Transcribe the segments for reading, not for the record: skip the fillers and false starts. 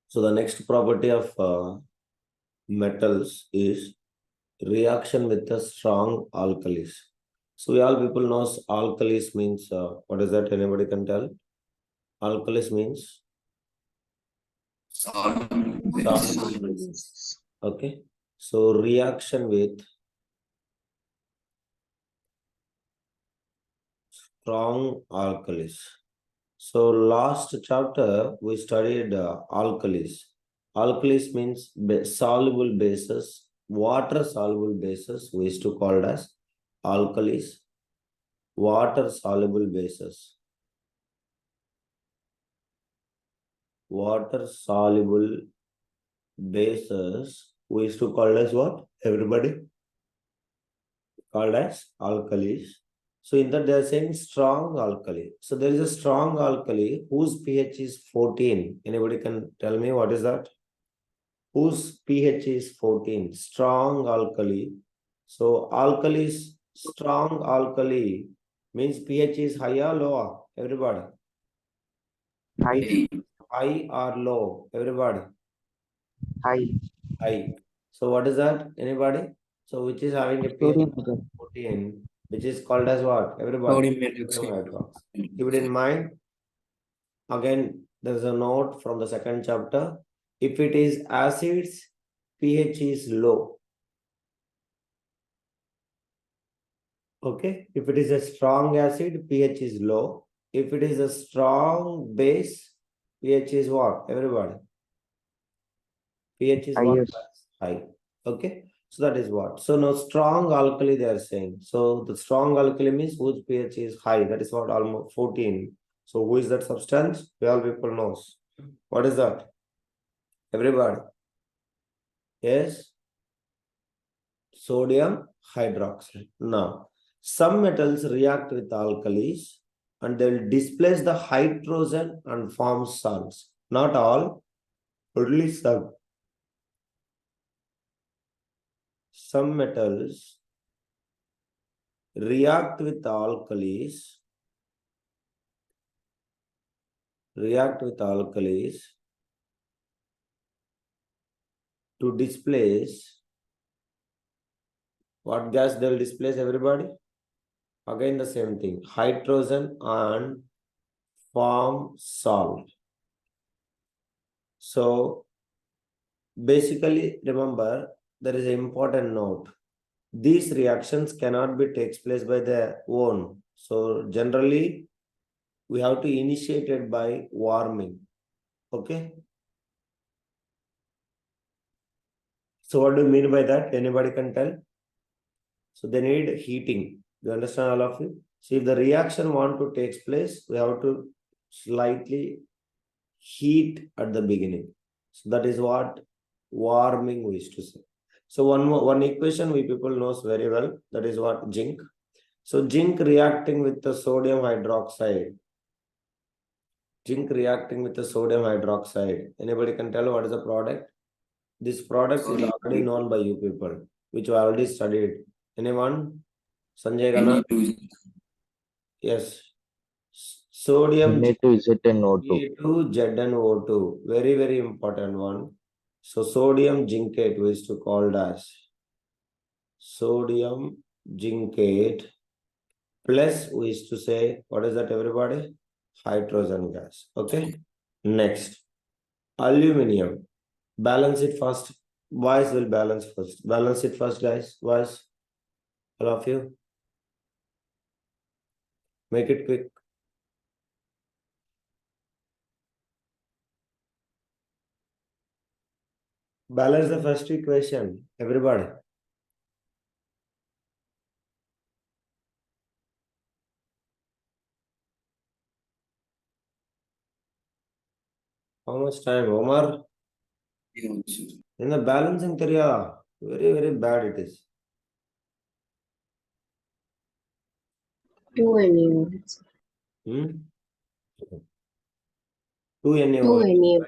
So the next property of metals is reaction with the strong alkalis. So we all people knows alkalis means what is that? Anybody can tell? Alkalis means soluble base. Okay. So reaction with strong alkalis. So last chapter we studied alkalis. Alkalis means soluble bases, water soluble bases. We used to call it as alkalis, water soluble bases. Water soluble bases we used to call as what? Everybody called as alkalis. So in that they are saying strong alkali. So there is a strong alkali whose pH is 14. Anybody can tell me what is that? Whose pH is 14? Strong alkali. So alkalis, strong alkali means pH is higher or lower? Everybody. High. High or low? Everybody. High. High. So what is that? Anybody? So which is having a pH Sodium. 14, which is called as what? Everybody. Sodium hydroxide. Keep it in mind. Again, there is a note from the second chapter. If it is acids, pH is low. Okay. If it is a strong acid, pH is low. If it is a strong base, pH is what? Everybody. pH is what? High. Okay. So that is what. So now strong alkali they are saying. So the strong alkali means whose pH is high. That is what almost 14. So who is that substance? We all people knows. What is that? Everybody. Yes. Sodium hydroxide. Now, some metals react with alkalis and they will displace the hydrogen and form salts. Not all, only some. Some metals react with alkalis, to displace what gas they will displace, everybody? Again the same thing, hydrogen and form salt. So basically remember there is an important note. These reactions cannot be takes place by their own. So generally we have to initiate it by warming. Okay. So what do you mean by that? Anybody can tell? So they need heating. You understand all of you? So if the reaction want to take place, we have to slightly heat at the beginning. So that is what warming we used to say. So one equation we people knows very well. That is what zinc. So zinc reacting with the sodium hydroxide. Zinc reacting with the sodium hydroxide. Anybody can tell what is the product? This product is already known by you people, which you already studied. Anyone? Sanjay Gana? Yes. Sodium Na2ZnO2. Very, very important one. So sodium zincate we used to call as sodium zincate plus we used to say, what is that everybody? Hydrogen gas. Okay. Next. Aluminium. Balance it first. Boys will balance first. Balance it first, guys. Boys. All of you. Make it quick. Balance the first equation. Everybody. How much time? Omar? In the balancing area, very, very bad it is. 2 NaOH. 2 NaOH. 2 NaOH.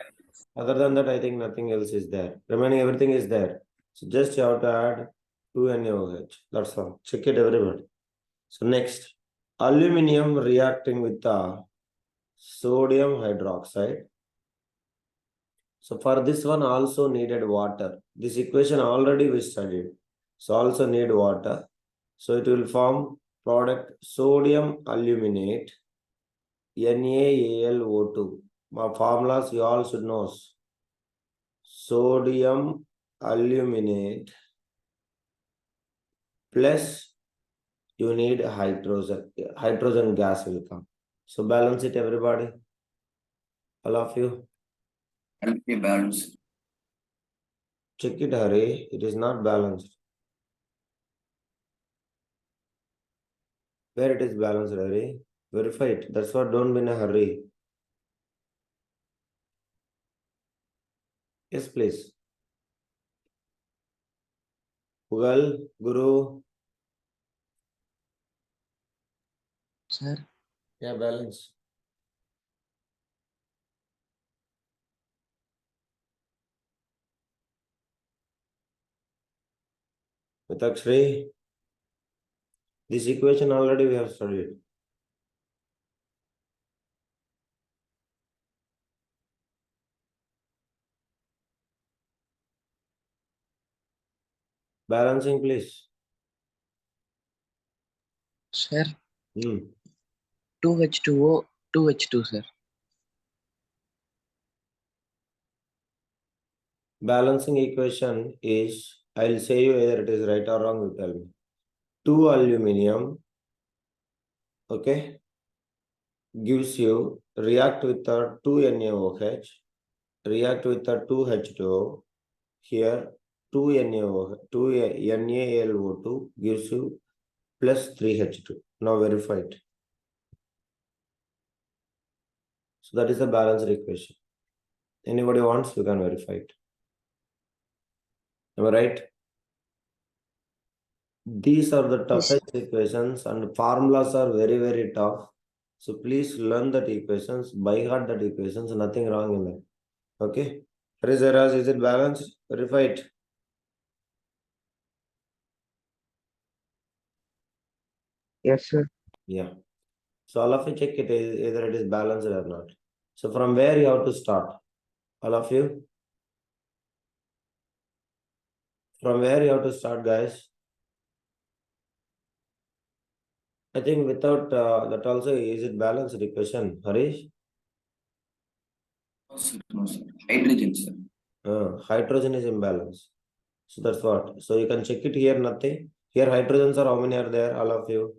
Other than that, I think nothing else is there. Remaining everything is there. So just you have to add 2 NaOH. That's all. Check it, everybody. So next, aluminum reacting with the sodium hydroxide. So for this one also needed water. This equation already we studied. So also need water. So it will form product sodium aluminate NaAlO2. My formulas you all should know. Sodium aluminate plus you need hydrogen gas will come. So balance it everybody. All of you. Help me balance. Check it, Hari. It is not balanced. Where it is balanced, Hari? Verify it. That's what, don't be in a hurry. Yes, please. Google, Guru. Sir, Yeah, balance. Mitakshri. This equation already we have studied. Balancing, please. sir, Hmm. 2H2O, 2H2, sir. Balancing equation is, I'll say you whether it is right or wrong, you tell me. 2 aluminum, okay, gives you react with the 2 NaOH, react with the 2 H2O. Here 2 NaLO2 gives you plus 3H2. Now verify it. So that is the balanced equation. Anybody wants, you can verify it. Am I right? These are the toughest equations and formulas are very, very tough. So please learn that equations, by heart that equations, nothing wrong in that. Okay. Rizaras, is it balanced? Verify it. Yes, sir. Yeah. So all of you check it, either it is balanced or not. So from where you have to start? All of you? From where you have to start, guys? I think without that also, is it balanced equation? Harish? No, sir. No, sir. Hydrogen, sir. Hydrogen is imbalance. So that's what. So you can check it here, nothing. Here hydrogens are how many are there? All of you.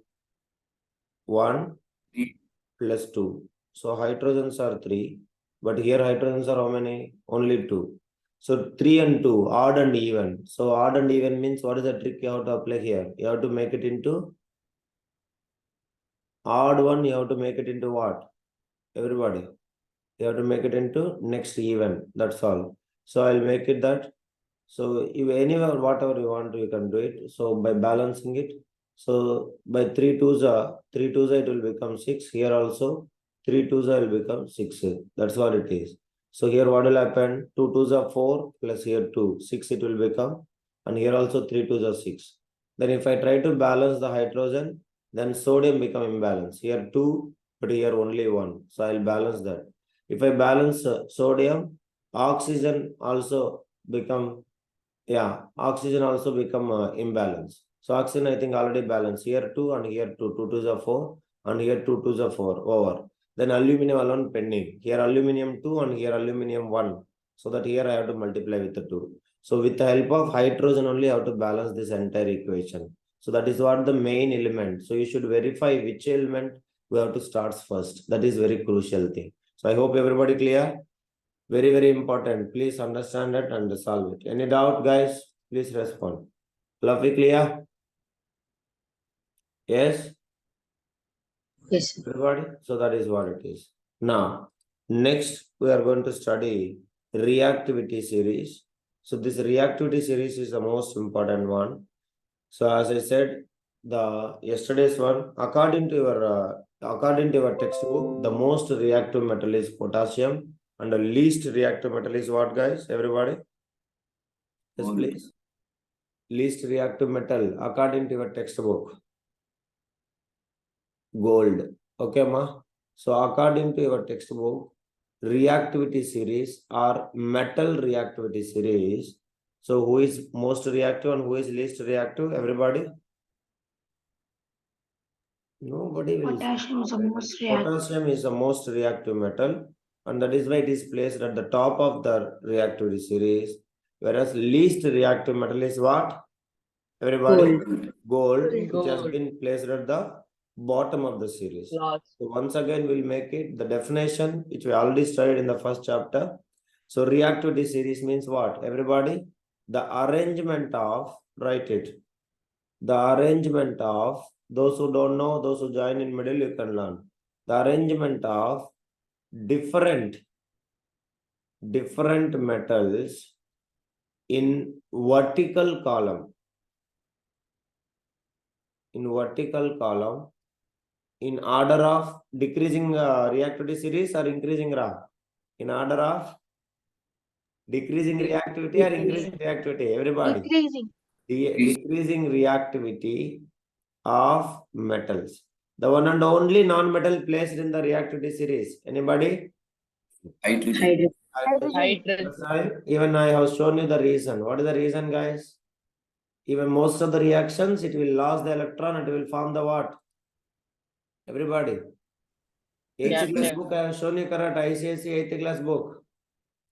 1 Three. plus 2. So hydrogens are 3. But here hydrogens are how many? Only 2. So 3 and 2, odd and even. So odd and even means what is the trick you have to apply here? You have to make it into odd one, you have to make it into what? Everybody. You have to make it into next even. That's all. So I'll make it that. So if anywhere, whatever you want, you can do it. So by balancing it, so by 3 twos, it will become 6. Here also 3 twos will become 6. That's what it is. So here what will happen? 2 twos are 4 plus here 2, 6 it will become, and here also 3 twos are 6. Then if I try to balance the hydrogen, then sodium become imbalance. Here 2, but here only 1. So I'll balance that. If I balance sodium, oxygen also become, yeah, oxygen also become imbalance. So oxygen I think already balanced. Here 2 and here 2. 2 twos are 4 and here 2 twos are 4 over. Then aluminum alone pending. Here aluminum 2 and here aluminum 1. So that here I have to multiply with the 2. So with the help of hydrogen only I have to balance this entire equation. So that is what the main element. So you should verify which element we have to start first. That is very crucial thing. So I hope everybody clear. Very, very important. Please understand it and solve it. Any doubt, guys? Please respond. Lovely, clear? Yes? Yes, sir. Everybody? So that is what it is. Now, next we are going to study reactivity series. So this reactivity series is the most important one. So as I said, the yesterday's one, according to your textbook, the most reactive metal is potassium, and the least reactive metal is what, guys? Everybody? Yes, Gold. please. Least reactive metal according to your textbook. Gold. Okay, ma. So according to your textbook, reactivity series or metal reactivity series. So who is most reactive and who is least reactive? Everybody? Nobody will. Potassium is the most reactive. Potassium is the most reactive metal, and that is why it is placed at the top of the reactivity series. Whereas least reactive metal is what? Everybody? Gold, which has Gold. been placed at the bottom of the series. Last. So once again, we'll make it the definition, which we already studied in the first chapter. So reactivity series means what? Everybody? The arrangement of, write it. The arrangement of, those who don't know, those who join in middle, you can learn. The arrangement of different metals in vertical column. In vertical column, in order of decreasing reactivity series or increasing Ra? In order of decreasing reactivity or increasing reactivity? Everybody. Decreasing. Decreasing reactivity of metals. The one and only non-metal placed in the reactivity series. Anybody? Hydrogen. Hydrogen. That's right. Even I have shown you the reason. What is the reason, guys? Even most of the reactions, it will lose the electron and it will form the what? Everybody. 8th class book I have shown you, correct? ICSE 8th class book.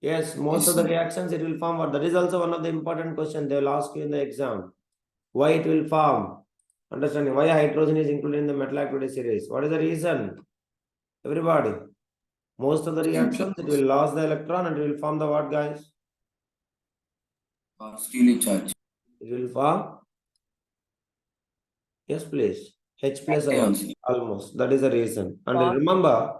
Yes, most Yes, of the sir. reactions it will form what? That is also one of the important questions they will ask you in the exam. Why it will form? Understanding why hydrogen is included in the metal activity series. What is the reason? Everybody. Most of the reactions it will lose the electron and it will form the what, guys? Steely charge. It will form. Yes, please. H plus ion. Ions. Almost. That is the reason. And remember,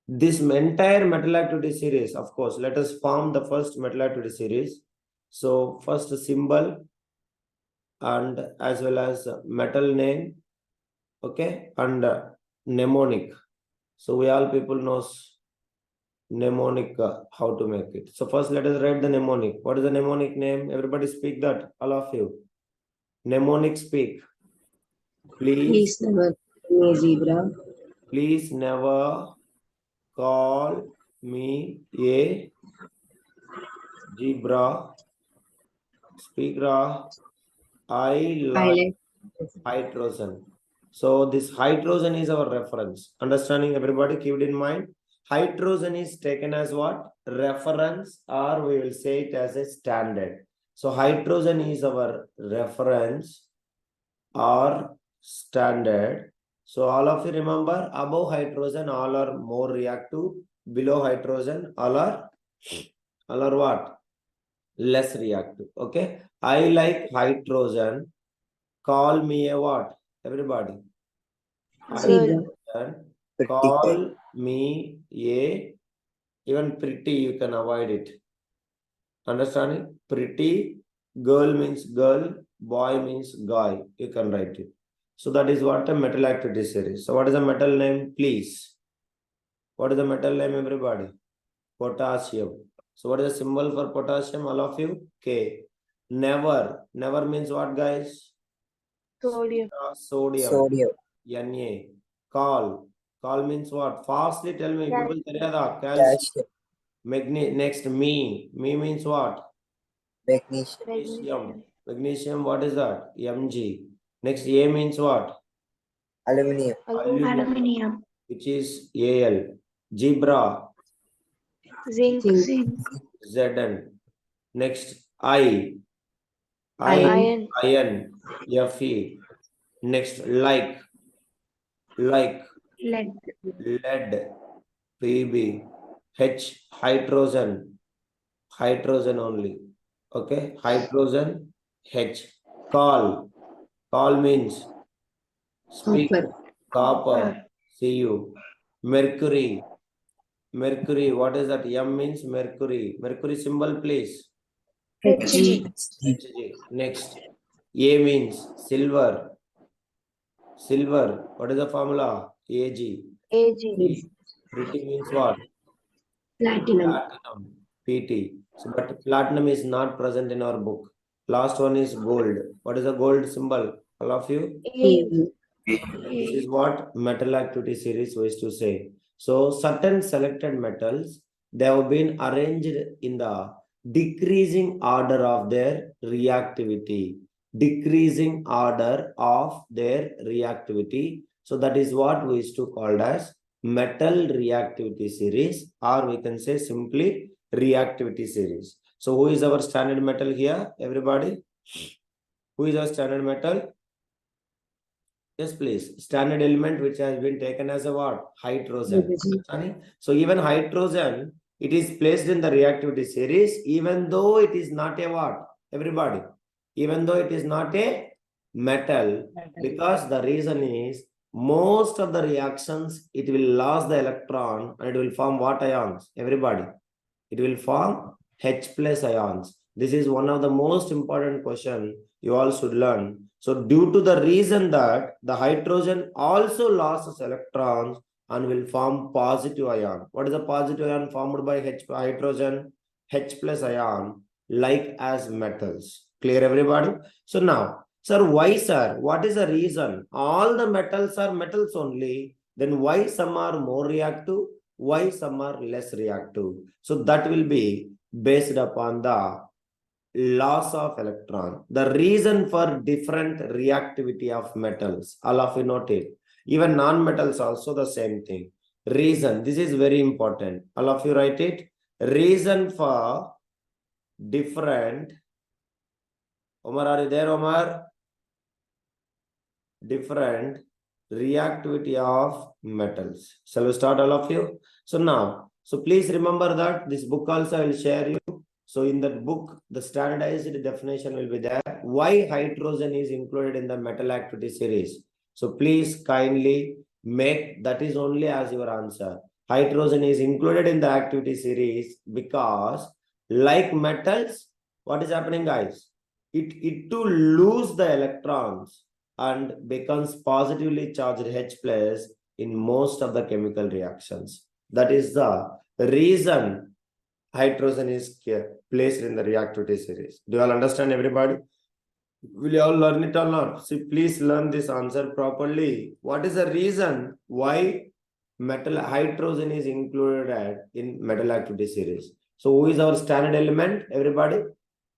this entire metal activity series, of course, let us form the first metal activity series. So, first symbol and as well as metal name, okay, and mnemonic. So, we all people knows mnemonic, how to make it. So, first let us write the mnemonic. What is the mnemonic name? Everybody speak that, all of you. Mnemonic speak. Please never call me a zebra. Please never call me a zebra. Speak Ra. I like hydrogen. So this hydrogen is our reference. Understanding, everybody, keep it in mind. Hydrogen is taken as what? Reference, or we will say it as a standard. So hydrogen is our reference or standard. So all of you remember, above hydrogen all are more reactive, below hydrogen all are what? Less reactive. Okay. I like hydrogen. Call me a what? Everybody. Zebra. Hydrogen. Call me a, even pretty you can avoid it. Understanding? Pretty. Girl means girl. Boy means guy. You can write it. So that is what a metal activity series. So what is the metal name? Please. What is the metal name, everybody? Potassium. So what is the symbol for potassium, all of you? K. Never. Never means what, guys? Sodium. Sodium. Na. Call. Call means what? Fastly tell me. People calcium. Next, me. Me means what? Magnesium. Magnesium, what is that? Mg. Next, A means what? Aluminium. Which is Al. Zebra. Zinc. Zn. Next, I. Iron. Fe. Next, like. Lead. Pb. H. Hydrogen only. Okay. Hydrogen. H. Call means speak. Copper. Cu. Mercury. What is that? M means mercury. Mercury symbol, please. Hg. Next, A means silver. What is the formula? Ag. Pretty means what? Platinum. Pt. So, but platinum is not present in our book. Last one is gold. What is the gold symbol? All of you? This is what metal activity series was to say. So certain selected metals they have been arranged in the decreasing order of their reactivity. Decreasing order of their reactivity. So that is what we used to call as metal reactivity series, or we can say simply reactivity series. So who is our standard metal here, everybody? Who is our standard metal? Yes, please. Standard element which has been taken as a what? Hydrogen. So even hydrogen, it is placed in the reactivity series, even though it is not a what? Everybody. Even though it is not a metal, because the reason is most of the reactions, it will lose the electron and it will form what ions? Everybody. It will form H plus ions. This is one of the most important question you all should learn. So due to the reason that the hydrogen also loses electrons and will form positive ion. What is the positive ion formed by hydrogen? H plus ion, like as metals. Clear, everybody? So now, sir, why, sir? What is the reason? All the metals are metals only. Then why some are more reactive? Why some are less reactive? So that will be based upon the loss of electron. The reason for different reactivity of metals, all of you note it. Even non-metals also the same thing. Reason, this is very important. All of you write it. Reason for different, Omar, are you there, Omar? Different reactivity of metals. Shall we start, all of you? So now, so please remember that this book also I will share you. So in that book, the standardized definition will be there. Why hydrogen is included in the metal activity series? So please kindly make that is only as your answer. Hydrogen is included in the activity series because like metals, what is happening, guys? It to lose the electrons and becomes positively charged H plus in most of the chemical reactions. That is the reason hydrogen is placed in the reactivity series. Do you all understand, everybody? Will you all learn it or not? See, please learn this answer properly. What is the reason why metal hydrogen is included in metal activity series? So who is our standard element, everybody?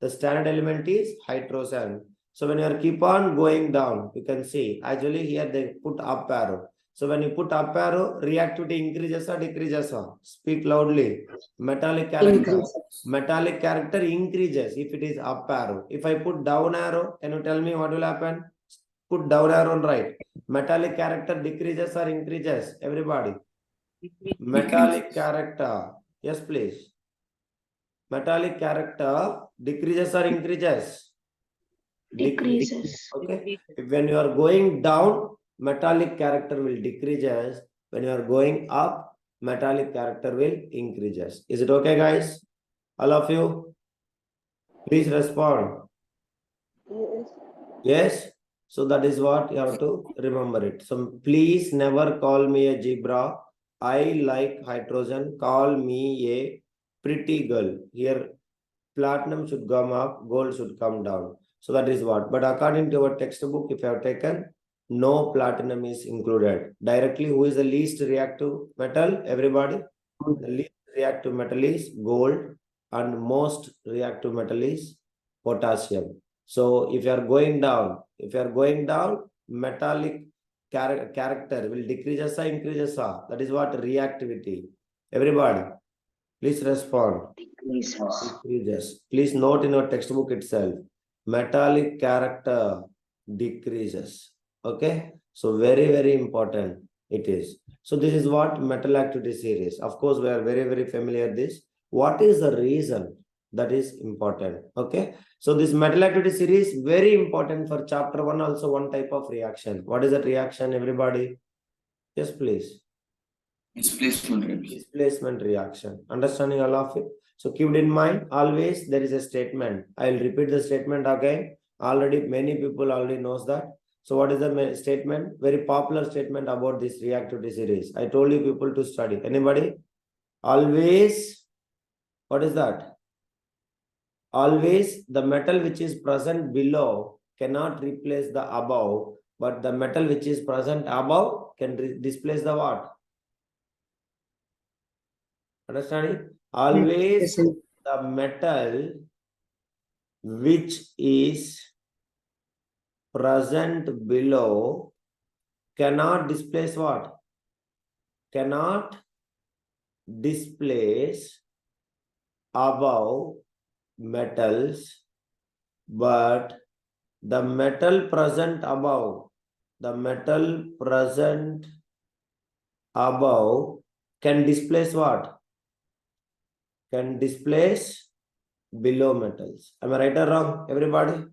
The standard element is hydrogen. So when you are keep on going down, you can see actually here they put up arrow. So when you put up arrow, reactivity increases or decreases? Speak loudly. Metallic character. Metallic character increases if it is up arrow. If I put down arrow, can you tell me what will happen? Put down arrow on right. Metallic character decreases or increases? Everybody. Metallic character. Yes, please. Metallic character decreases or increases? Decreases. Okay. When you are going down, metallic character will decreases. When you are going up, metallic character will increases. Is it okay, guys? All of you? Please respond. Yes? So that is what you have to remember it. So please never call me a zebra. I like hydrogen. Call me a pretty girl. Here, platinum should come up, gold should come down. So that is what. But according to our textbook, if you have taken, no platinum is included. Directly, who is the least reactive metal? Everybody? The least reactive metal is gold and most reactive metal is potassium. So if you are going down, metallic character will decreases or increases? That is what reactivity. Everybody, please respond. Decreases. Please note in your textbook itself. Metallic character decreases. Okay. So very, very important it is. So this is what metal activity series. Of course, we are very, very familiar with this. What is the reason? That is important. Okay. So this metal activity series very important for chapter 1, also one type of reaction. What is that reaction, everybody? Yes, please. Displacement reaction. Understanding all of it? So keep it in mind, always there is a statement. I will repeat the statement again. Already many people already knows that. So what is the statement? Very popular statement about this reactivity series. I told you people to study. Anybody? Always, what is that? Always the metal which is present below cannot replace the above, but the metal which is present above can displace the what? Understanding? Always Yes, sir. the metal which is present below cannot displace what? Cannot displace above metals, but the metal present above can displace what? Can displace below metals. Am I right or wrong, everybody?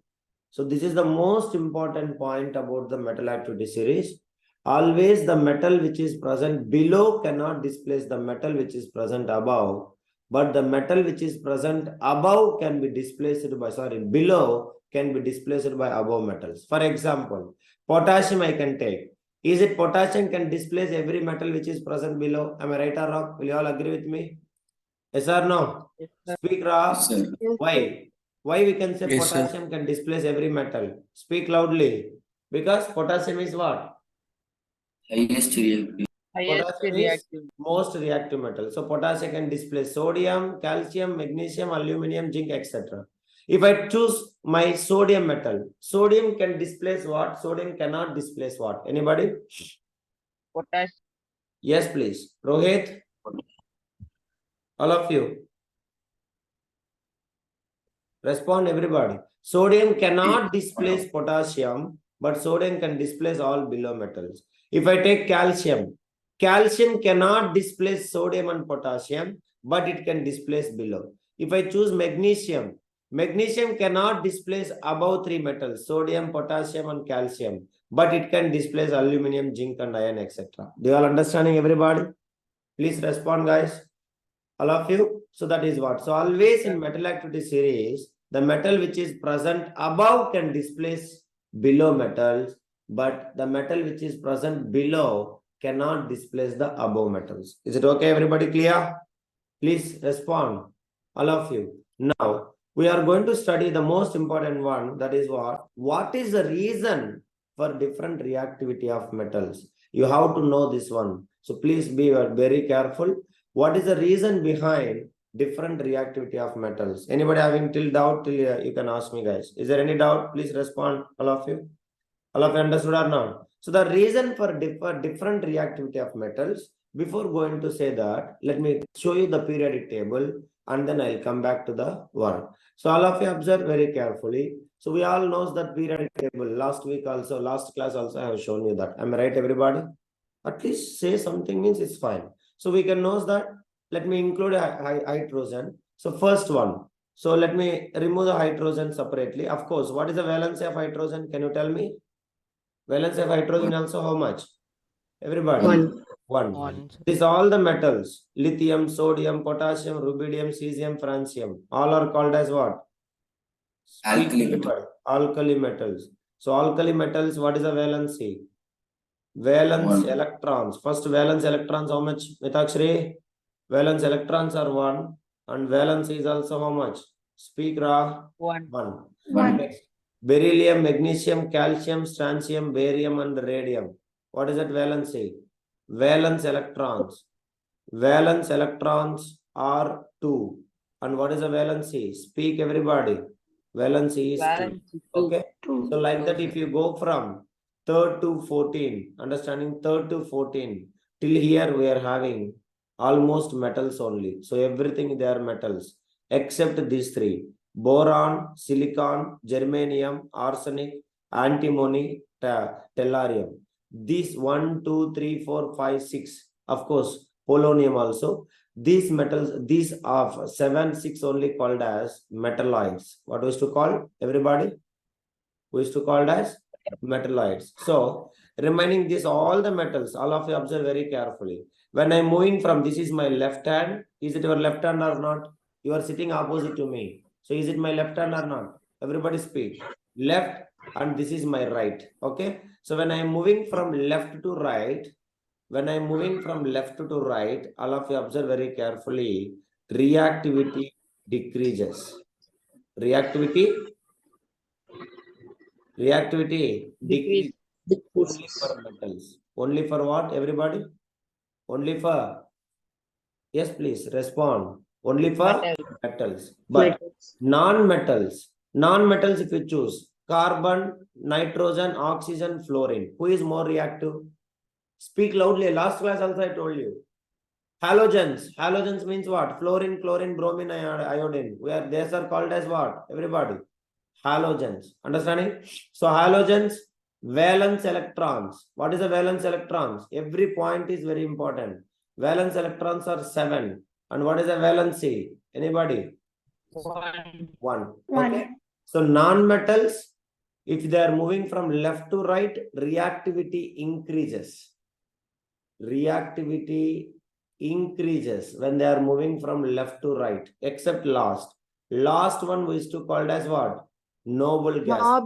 So this is the most important point about the metal activity series. Always the metal which is present below cannot displace the metal which is present above, but the metal which is present above can be displaced by, below can be displaced by above metals. For example, potassium I can take. Is it potassium can displace every metal which is present below? Am I right or wrong? Will you all agree with me? Yes or no? Yes, sir. Speak, Ra. Yes, sir. Why? Why we can say Yes, sir. potassium can displace every metal? Speak loudly. Because potassium is what? Highest reactive. Highest Potassium is reactive. most reactive metal. So potassium can displace sodium, calcium, magnesium, aluminum, zinc, etc. If I choose my sodium metal, sodium can displace what? Sodium cannot displace what? Anybody? Potassium. Yes, please. Rohit? All of you. Respond, everybody. Sodium cannot displace potassium, but sodium can displace all below metals. If I take calcium, calcium cannot displace sodium and potassium, but it can displace below. If I choose magnesium, magnesium cannot displace above three metals, sodium, potassium, and calcium, but it can displace aluminum, zinc, and iron, etc. Do you all understanding, everybody? Please respond, guys. All of you. So that is what. So always in metal activity series, the metal which is present above can displace below metals, but the metal which is present below cannot displace the above metals. Is it okay, everybody? Clear? Please respond, all of you. Now we are going to study the most important one, that is what? What is the reason for different reactivity of metals? You have to know this one. So please be very careful. What is the reason behind different reactivity of metals? Anybody having till doubt, till you can ask me, guys. Is there any doubt? Please respond, all of you. All of you understood or not? So the reason for different reactivity of metals, before going to say that, let me show you the periodic table and then I'll come back to the one. So all of you observe very carefully. So we all knows that periodic table. Last week also, last class also I have shown you that. Am I right, everybody? At least say something means it's fine. So we can know that. Let me include a hydrogen. So first one. So let me remove the hydrogen separately. Of course, what is the valency of hydrogen? Can you tell me? Valence of hydrogen also how much? Everybody? One. One. These all the metals. Lithium, sodium, potassium, rubidium, cesium, francium. All are called as what? Alkali metal. Alkali metals. So alkali metals, what is the valency? Valence One. electrons. First valence electrons how much? Mitakshri? Valence electrons are 1 and valence is also how much? Speak, Ra. One. 1. One. Next. Beryllium, magnesium, calcium, strontium, barium, and radium. What is that valency? Valence electrons. Valence electrons are 2. And what is the valency? Speak, everybody. Valency is 2. Valence two. Okay. Two. So like Two, that, sir. if you go from 3rd to 14, understanding 3rd to 14, till here we are having almost metals only. So everything they are metals except these three: boron, silicon, germanium, arsenic, antimony, tellurium. These 1, 2, 3, 4, 5, 6. Of course, polonium also. These metals, these of 7, 6 only called as metalloids. What was to call, everybody? We used to call as metalloids. So remaining this all the metals, all of you observe very carefully. When I'm moving from, this is my left hand, is it your left hand or not? You are sitting opposite to me. So is it my left hand or not? Everybody speak. Left, and this is my right. Okay. So when I'm moving from left to right, when I'm moving from left to right, all of you observe very carefully, reactivity decreases. Reactivity decrease only for metals. Only for what, everybody? Only for, yes, please respond. Only for Metal. metals. But non-metals if you choose carbon, nitrogen, oxygen, fluorine, who is more reactive? Speak loudly. Last class also I told you. Halogens means what? Fluorine, chlorine, bromine, iodine. These are called as what? Everybody. Halogens. Understanding? So halogens, valence electrons. What is the valence electrons? Every point is very important. Valence electrons are 7. And what is the valency? Anybody? 1. 1. One. Okay. So non-metals, if they are moving from left to right, reactivity increases. Reactivity increases when they are moving from left to right, except last. Last one we used to call as what? Noble gas.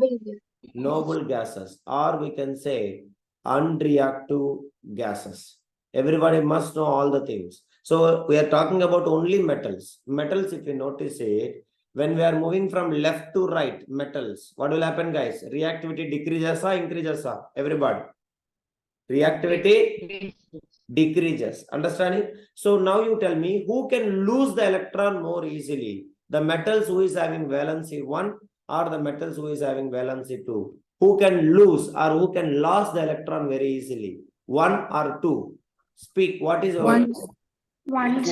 Noble gases, or we can say unreactive gases. Everybody must know all the things. So we are talking about only metals. Metals, if you notice it, when we are moving from left to right, metals, what will happen, guys? Reactivity decreases or increases? Everybody. Reactivity decreases. Understanding? So now you tell me who can lose the electron more easily? The metals who is having valency 1 or the metals who is having valency 2? Who can lose or who can lose the electron very easily? 1 or 2? Speak. What is One. One.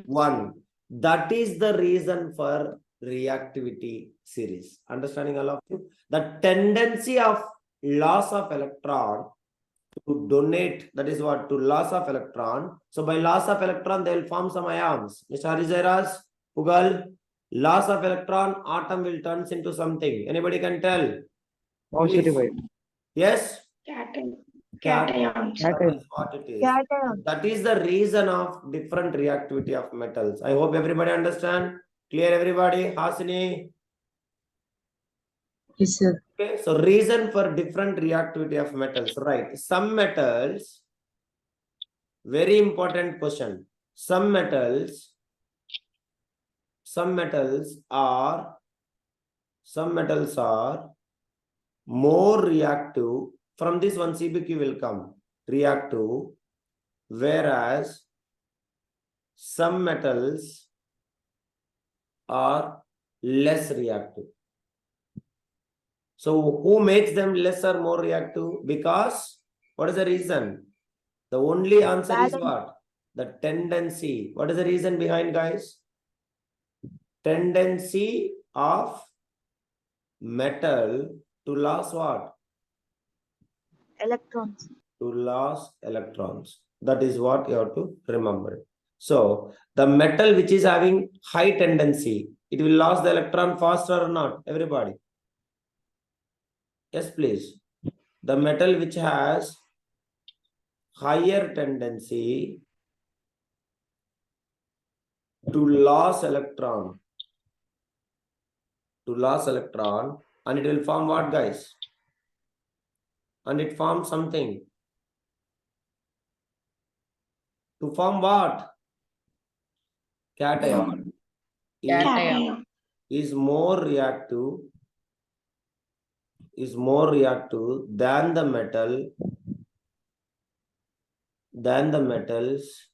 1. That is the reason for reactivity series. Understanding all of you? The tendency of loss of electron to donate, that is what? To loss of electron. So by loss of electron, they will form some ions. Mr. Harizaras, Pugal, loss of electron, atom will turn into something. Anybody can tell? Positive. Yes? Cations. That is what it is. That is the reason of different reactivity of metals. I hope everybody understand. Clear everybody? Hasini? Yes, sir. Okay, so reason for different reactivity of metals, right? Some metals, very important question. Some metals are more reactive. From this one CBQ will come. Reactive, whereas some metals are less reactive. So who makes them less or more reactive? Because what is the reason? The only answer is what? The tendency. What is the reason behind, guys? Tendency of metal to lose what? Electrons. To lose electrons. That is what you have to remember. So the metal which is having high tendency, it will lose the electron faster or not? Everybody. Yes, please. The metal which has higher tendency to lose electron, and it will form what, guys? And it forms something. To form what? Cation. Cation. Is more reactive than the metals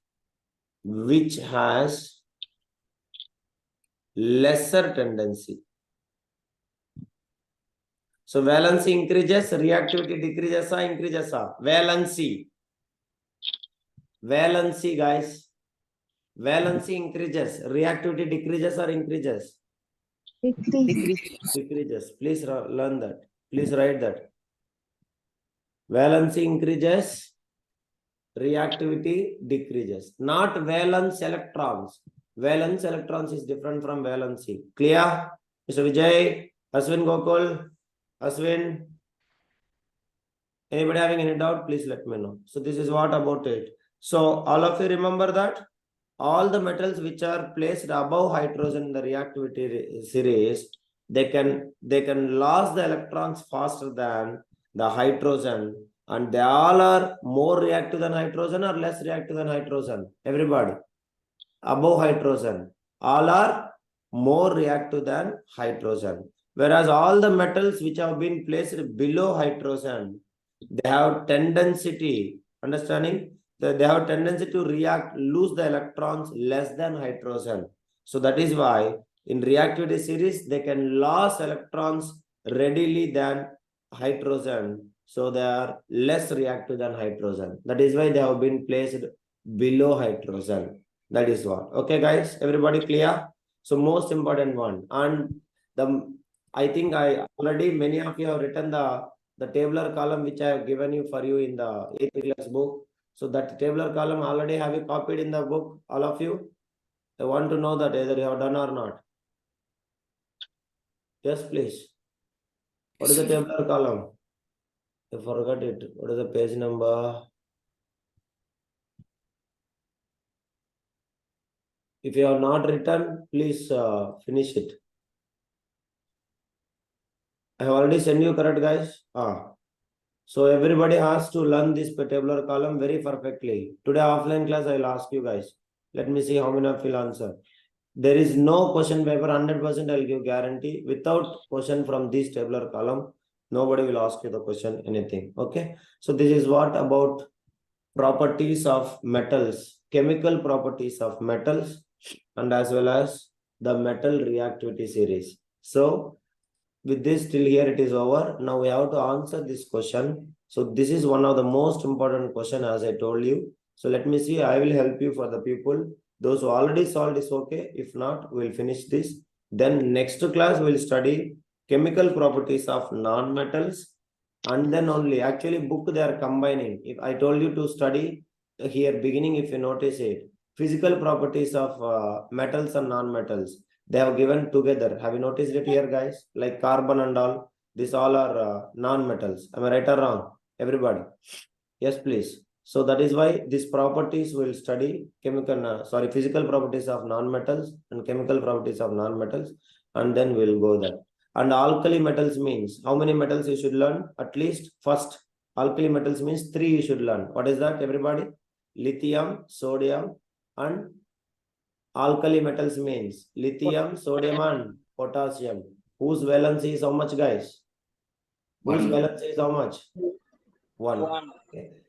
which has lesser tendency. So valency increases, reactivity decreases or increases? Valency, guys. Valency increases, reactivity decreases or increases? Decreases. Please learn that. Please write that. Valency increases, reactivity decreases. Not valence electrons. Valence electrons is different from valency. Clear? Mr. Vijay, Aswin Gokul, Aswin. Anybody having any doubt? Please let me know. So this is what about it. So all of you remember that all the metals which are placed above hydrogen in the reactivity series, they can lose the electrons faster than the hydrogen, and they all are more reactive than hydrogen or less reactive than hydrogen? Everybody. Above hydrogen, all are more reactive than hydrogen. Whereas all the metals which have been placed below hydrogen, they have tendency, understanding? they have a tendency to react, lose the electrons less than hydrogen. So that is why in reactivity series, they can lose electrons readily than hydrogen. So they are less reactive than hydrogen. That is why they have been placed below hydrogen. That is what. Okay, guys, everybody clear? So most important one. And I think I already many of you have written the tabular column which I have given you for you in the 8th class book. So that tabular column already have you copied in the book, all of you? I want to know that either you have done or not. Yes, please. What is the tabular column? I forgot it. What is the page number? If you have not written, please finish it. I have already sent you, correct, guys? So everybody has to learn this tabular column very perfectly. Today offline class, I will ask you guys. Let me see how many of you will answer. There is no question paper, 100% I will give guarantee. Without question from this tabular column, nobody will ask you the question, anything. Okay. So this is what about properties of metals, chemical properties of metals, and as well as the metal reactivity series. So with this till here it is over. Now we have to answer this question. So this is one of the most important question, as I told you. So let me see, I will help you for the people. Those who already solved is okay. If not, we'll finish this. Then next class we'll study chemical properties of non-metals, and then only actually book they are combining. If I told you to study here beginning, if you notice it, physical properties of metals and non-metals, they have given together. Have you noticed it here, guys? Like carbon and all, these all are non-metals. Am I right or wrong? Everybody? Yes, please. So that is why these properties will study physical properties of non-metals and chemical properties of non-metals, and then we'll go there. And alkali metals means how many metals you should learn? At least first, alkali metals means 3 you should learn. What is that, everybody? Lithium, sodium, and alkali metals means lithium, sodium, and potassium. Whose valency is how much, guys? Whose One. valency is how much? 1. One. Okay.